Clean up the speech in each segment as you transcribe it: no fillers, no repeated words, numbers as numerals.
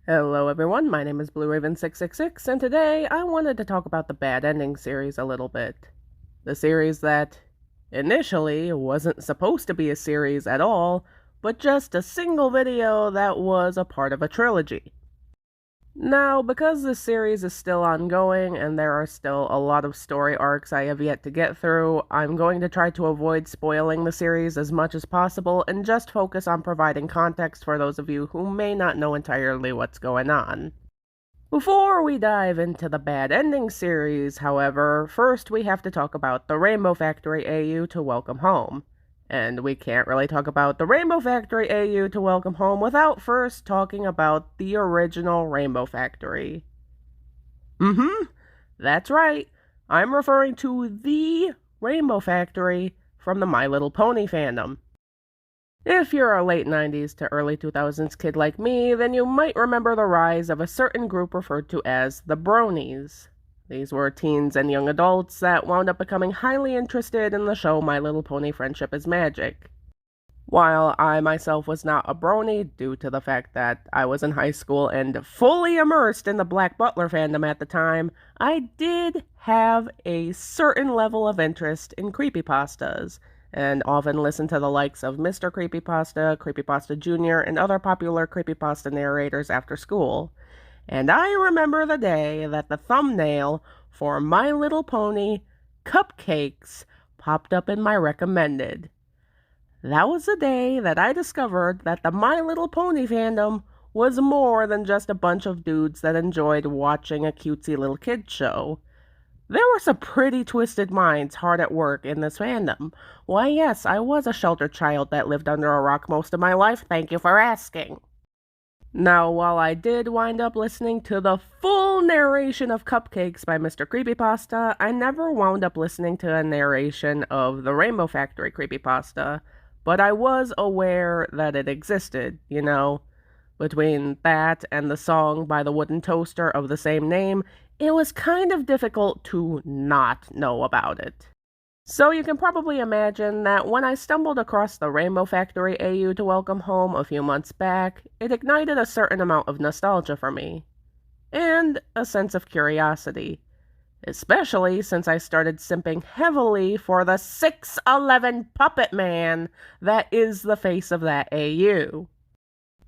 Hello everyone, my name is Blue Raven 666 and today I wanted to talk about the Bad Ending series a little bit. The series that initially wasn't supposed to be a series at all, but just a single video that was a part of a trilogy. Now, because this series is still ongoing and there are still a lot of story arcs I have yet to get through, I'm going to try to avoid spoiling the series as much as possible and just focus on providing context for those of you who may not know entirely what's going on. Before we dive into the Bad Ending series, however, first we have to talk about the Rainbow Factory AU to Welcome Home. And we can't really talk about the Rainbow Factory AU to Welcome Home without first talking about the original Rainbow Factory. That's right. I'm referring to the Rainbow Factory from the My Little Pony fandom. If you're a late 90s to early 2000s kid like me, then you might remember the rise of a certain group referred to as the Bronies. These were teens and young adults that wound up becoming highly interested in the show My Little Pony Friendship is Magic. While I myself was not a brony due to the fact that I was in high school and fully immersed in the Black Butler fandom at the time, I did have a certain level of interest in creepypastas, and often listened to the likes of Mr. Creepypasta, Creepypasta Jr., and other popular creepypasta narrators after school. And I remember the day that the thumbnail for My Little Pony Cupcakes popped up in my recommended. That was the day that I discovered that the My Little Pony fandom was more than just a bunch of dudes that enjoyed watching a cutesy little kid show. There were some pretty twisted minds hard at work in this fandom. Why, yes, I was a sheltered child that lived under a rock most of my life, thank you for asking. Now, while I did wind up listening to the full narration of Cupcakes by Mr. Creepypasta, I never wound up listening to a narration of the Rainbow Factory Creepypasta, but I was aware that it existed, you know. Between that and the song by the Wooden Toaster of the same name, it was kind of difficult to not know about it. So you can probably imagine that when I stumbled across the Rainbow Factory AU to Welcome Home a few months back, it ignited a certain amount of nostalgia for me. And a sense of curiosity. Especially since I started simping heavily for the 6'11" puppet man that is the face of that AU.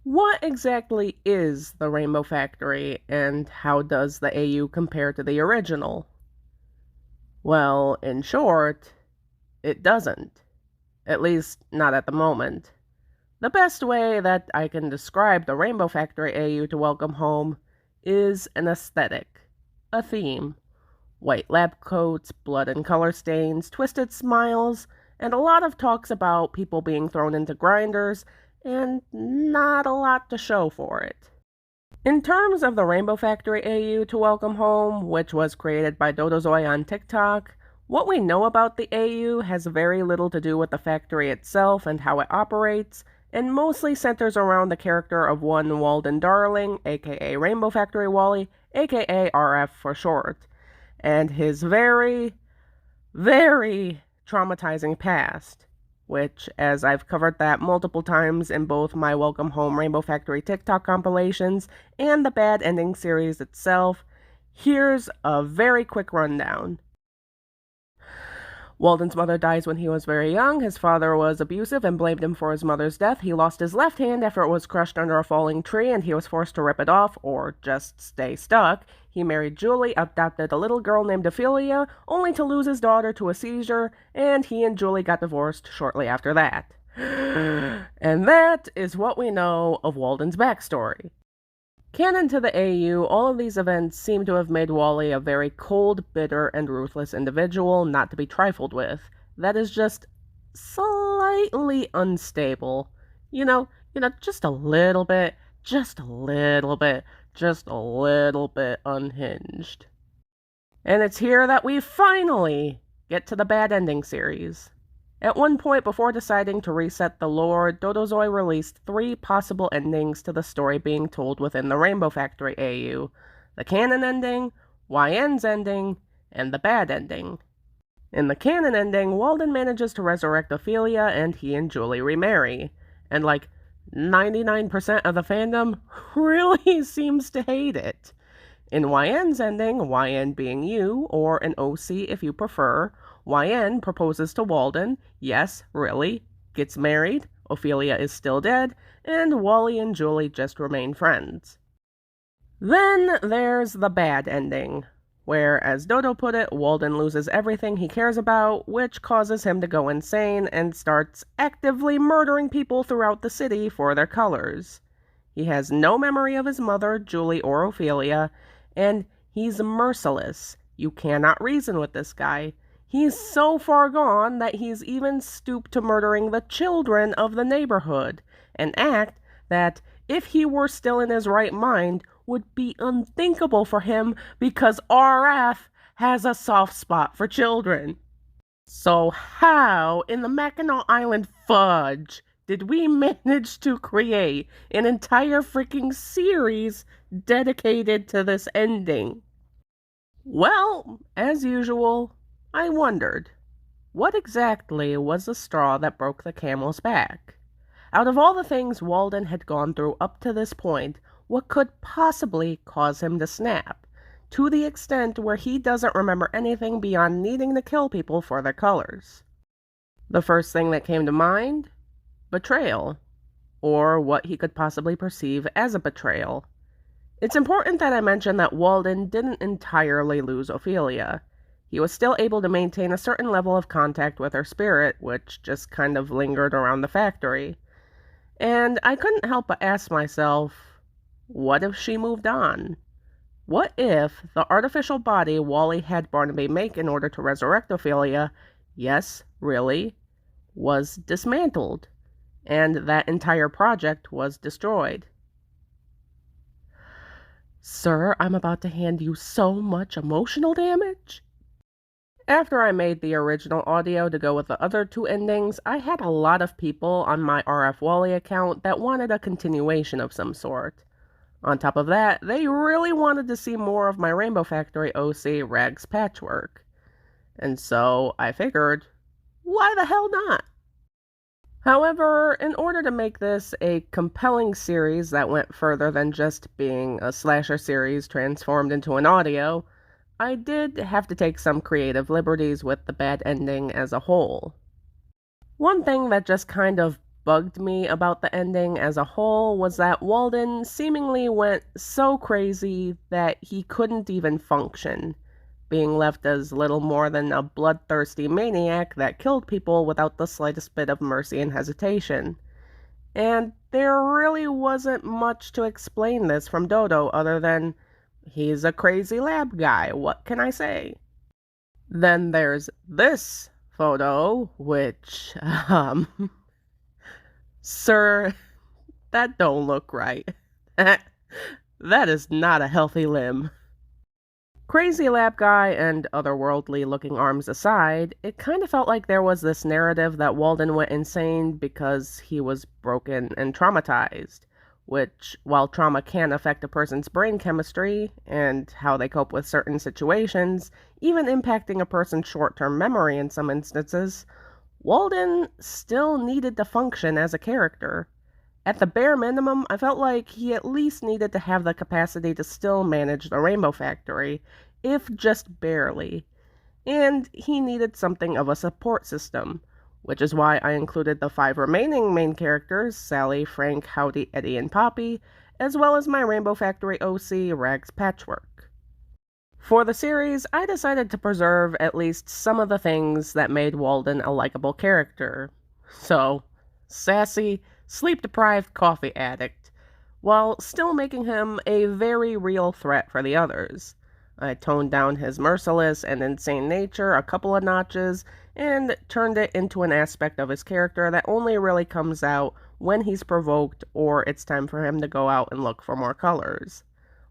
What exactly is the Rainbow Factory, and how does the AU compare to the original? Well, in short, it doesn't. At least, not at the moment. The best way that I can describe the Rainbow Factory AU to Welcome Home is an aesthetic, a theme. White lab coats, blood and color stains, twisted smiles, and a lot of talks about people being thrown into grinders, and not a lot to show for it. In terms of the Rainbow Factory AU to Welcome Home, which was created by Dodozoi on TikTok, what we know about the AU has very little to do with the factory itself and how it operates, and mostly centers around the character of one Walden Darling, aka Rainbow Factory Wally, aka RF for short, and his very, very traumatizing past, which, as I've covered that multiple times in both my Welcome Home Rainbow Factory TikTok compilations and the Bad Ending series itself, here's a very quick rundown. Walden's mother dies when he was very young. His father was abusive and blamed him for his mother's death. He lost his left hand after it was crushed under a falling tree, and he was forced to rip it off, or just stay stuck. He married Julie, adopted a little girl named Ophelia, only to lose his daughter to a seizure, and he and Julie got divorced shortly after that. And that is what we know of Walden's backstory. Canon to the AU, all of these events seem to have made Wally a very cold, bitter, and ruthless individual not to be trifled with, that is just slightly unstable. You know, just a little bit unhinged. And it's here that we finally get to the Bad Ending series. At one point before deciding to reset the lore, Dodozoi released 3 possible endings to the story being told within the Rainbow Factory AU: the canon ending, YN's ending, and the bad ending. In the canon ending, Walden manages to resurrect Ophelia and he and Julie remarry. And 99% of the fandom really seems to hate it. In YN's ending, YN being you, or an OC if you prefer, YN proposes to Walden, yes, really, gets married, Ophelia is still dead, and Wally and Julie just remain friends. Then there's the bad ending, where, as Dodo put it, Walden loses everything he cares about, which causes him to go insane and starts actively murdering people throughout the city for their colors. He has no memory of his mother, Julie, or Ophelia, and he's merciless. You cannot reason with this guy. He's so far gone that he's even stooped to murdering the children of the neighborhood, an act that, if he were still in his right mind, would be unthinkable for him because RF has a soft spot for children. So how in the Mackinac Island fudge did we manage to create an entire freaking series dedicated to this ending? Well, as usual, I wondered, what exactly was the straw that broke the camel's back? Out of all the things Walden had gone through up to this point, what could possibly cause him to snap? To the extent where he doesn't remember anything beyond needing to kill people for their colors. The first thing that came to mind? Betrayal, or what he could possibly perceive as a betrayal. It's important that I mention that Walden didn't entirely lose Ophelia. He was still able to maintain a certain level of contact with her spirit, which just kind of lingered around the factory. And I couldn't help but ask myself, what if she moved on? What if the artificial body Wally had Barnaby make in order to resurrect Ophelia, yes, really, was dismantled, and that entire project was destroyed? Sir, I'm about to hand you so much emotional damage. After I made the original audio to go with the other two endings, I had a lot of people on my RF Wally account that wanted a continuation of some sort. On top of that, they really wanted to see more of my Rainbow Factory OC Rags Patchwork. And so I figured, why the hell not? However, in order to make this a compelling series that went further than just being a slasher series transformed into an audio, I did have to take some creative liberties with the bad ending as a whole. One thing that just kind of bugged me about the ending as a whole was that Walden seemingly went so crazy that he couldn't even function, being left as little more than a bloodthirsty maniac that killed people without the slightest bit of mercy and hesitation. And there really wasn't much to explain this from Dodo other than, he's a crazy lab guy, what can I say? Then there's this photo, which, sir, that don't look right. That is not a healthy limb. Crazy lab guy and otherworldly looking arms aside, it kind of felt like there was this narrative that Walden went insane because he was broken and traumatized, which, while trauma can affect a person's brain chemistry and how they cope with certain situations, even impacting a person's short-term memory in some instances, Walden still needed to function as a character. At the bare minimum, I felt like he at least needed to have the capacity to still manage the Rainbow Factory, if just barely. And he needed something of a support system, which is why I included the 5 remaining main characters, Sally, Frank, Howdy, Eddie, and Poppy, as well as my Rainbow Factory OC, Rags Patchwork. For the series, I decided to preserve at least some of the things that made Walden a likable character. So, sassy, sleep-deprived coffee addict, while still making him a very real threat for the others. I toned down his merciless and insane nature a couple of notches, and turned it into an aspect of his character that only really comes out when he's provoked or it's time for him to go out and look for more colors.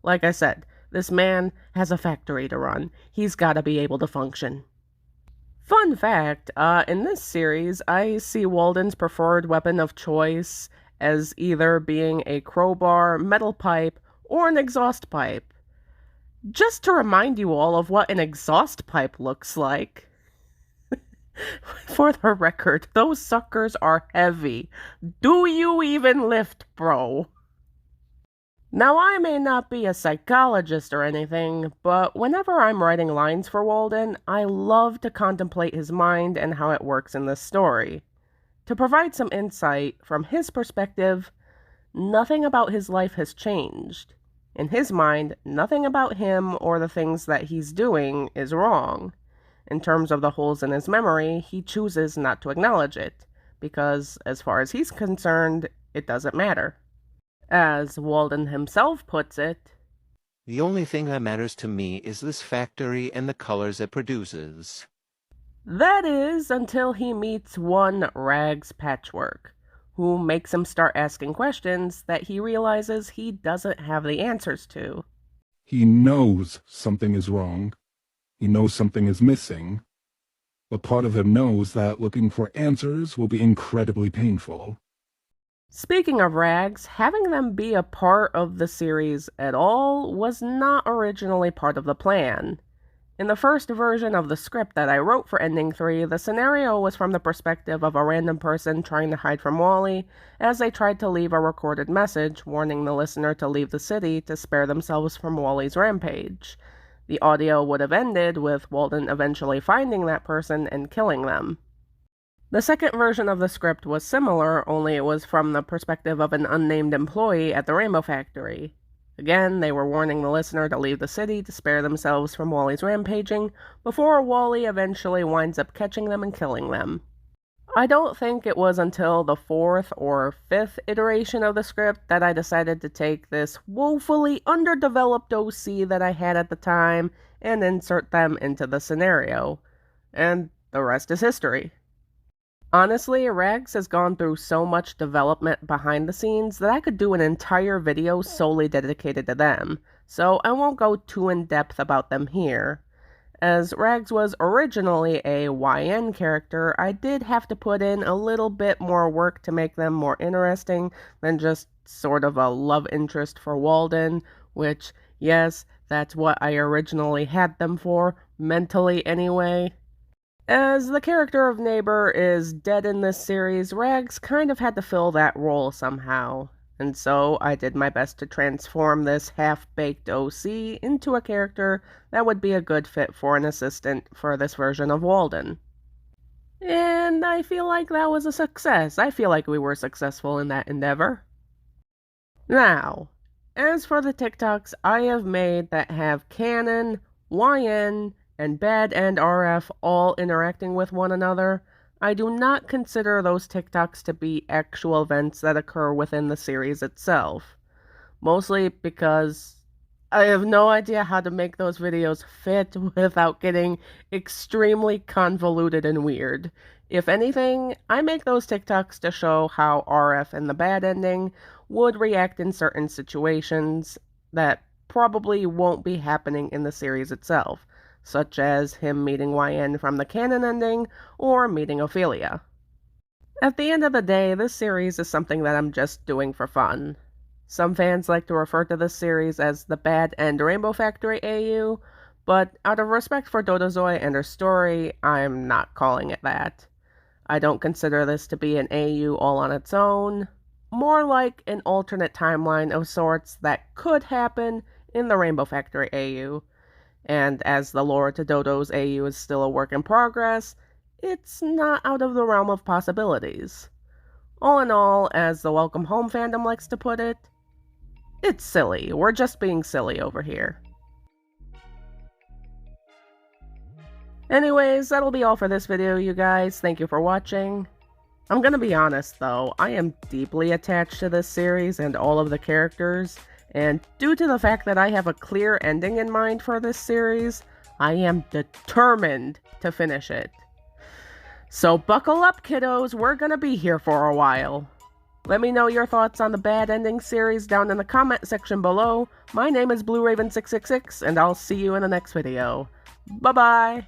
Like I said, this man has a factory to run. He's gotta be able to function. Fun fact, in this series, I see Walden's preferred weapon of choice as either being a crowbar, metal pipe, or an exhaust pipe. Just to remind you all of what an exhaust pipe looks like. For the record, those suckers are heavy. Do you even lift, bro? Now, I may not be a psychologist or anything, but whenever I'm writing lines for Walden, I love to contemplate his mind and how it works in this story. To provide some insight, from his perspective, nothing about his life has changed. In his mind, nothing about him or the things that he's doing is wrong. In terms of the holes in his memory, he chooses not to acknowledge it, because as far as he's concerned, it doesn't matter. As Walden himself puts it, "The only thing that matters to me is this factory and the colors it produces." that is, until he meets one Rags Patchwork, who makes him start asking questions that he realizes he doesn't have the answers to. He knows something is wrong. He knows something is missing. But part of him knows that looking for answers will be incredibly painful. Speaking of Rags, having them be a part of the series at all was not originally part of the plan. In the first version of the script that I wrote for Ending 3, the scenario was from the perspective of a random person trying to hide from Wally, as they tried to leave a recorded message warning the listener to leave the city to spare themselves from Wally's rampage. The audio would have ended with Walden eventually finding that person and killing them. The second version of the script was similar, only it was from the perspective of an unnamed employee at the Rainbow Factory. Again, they were warning the listener to leave the city to spare themselves from Wally's rampaging, before Wally eventually winds up catching them and killing them. I don't think it was until the fourth or fifth iteration of the script that I decided to take this woefully underdeveloped OC that I had at the time and insert them into the scenario. And the rest is history. Honestly, Rags has gone through so much development behind the scenes that I could do an entire video solely dedicated to them, so I won't go too in-depth about them here. As Rags was originally a YN character, I did have to put in a little bit more work to make them more interesting than just sort of a love interest for Walden, which, yes, that's what I originally had them for, mentally anyway. As the character of Neighbor is dead in this series, Rags kind of had to fill that role somehow, and so I did my best to transform this half-baked OC into a character that would be a good fit for an assistant for this version of Walden. And I feel like that was a success. I feel like we were successful in that endeavor. Now, as for the TikToks I have made that have canon, YN, and Bad and RF all interacting with one another, I do not consider those TikToks to be actual events that occur within the series itself. Mostly because I have no idea how to make those videos fit without getting extremely convoluted and weird. If anything, I make those TikToks to show how RF and the bad ending would react in certain situations that probably won't be happening in the series itself, such as him meeting YN from the canon ending, or meeting Ophelia. At the end of the day, this series is something that I'm just doing for fun. Some fans like to refer to this series as the Bad and Rainbow Factory AU, but out of respect for Dodozoi and her story, I'm not calling it that. I don't consider this to be an AU all on its own, more like an alternate timeline of sorts that could happen in the Rainbow Factory AU. And as the lore to Dodo's AU is still a work in progress, it's not out of the realm of possibilities. All in all, as the Welcome Home fandom likes to put it, it's silly. We're just being silly over here. Anyways, that'll be all for this video, you guys. Thank you for watching. I'm gonna be honest, though. I am deeply attached to this series and all of the characters, and due to the fact that I have a clear ending in mind for this series, I am determined to finish it. So buckle up, kiddos, we're gonna be here for a while. Let me know your thoughts on the Bad Ending series down in the comment section below. My name is BlueRaven666, and I'll see you in the next video. Bye-bye!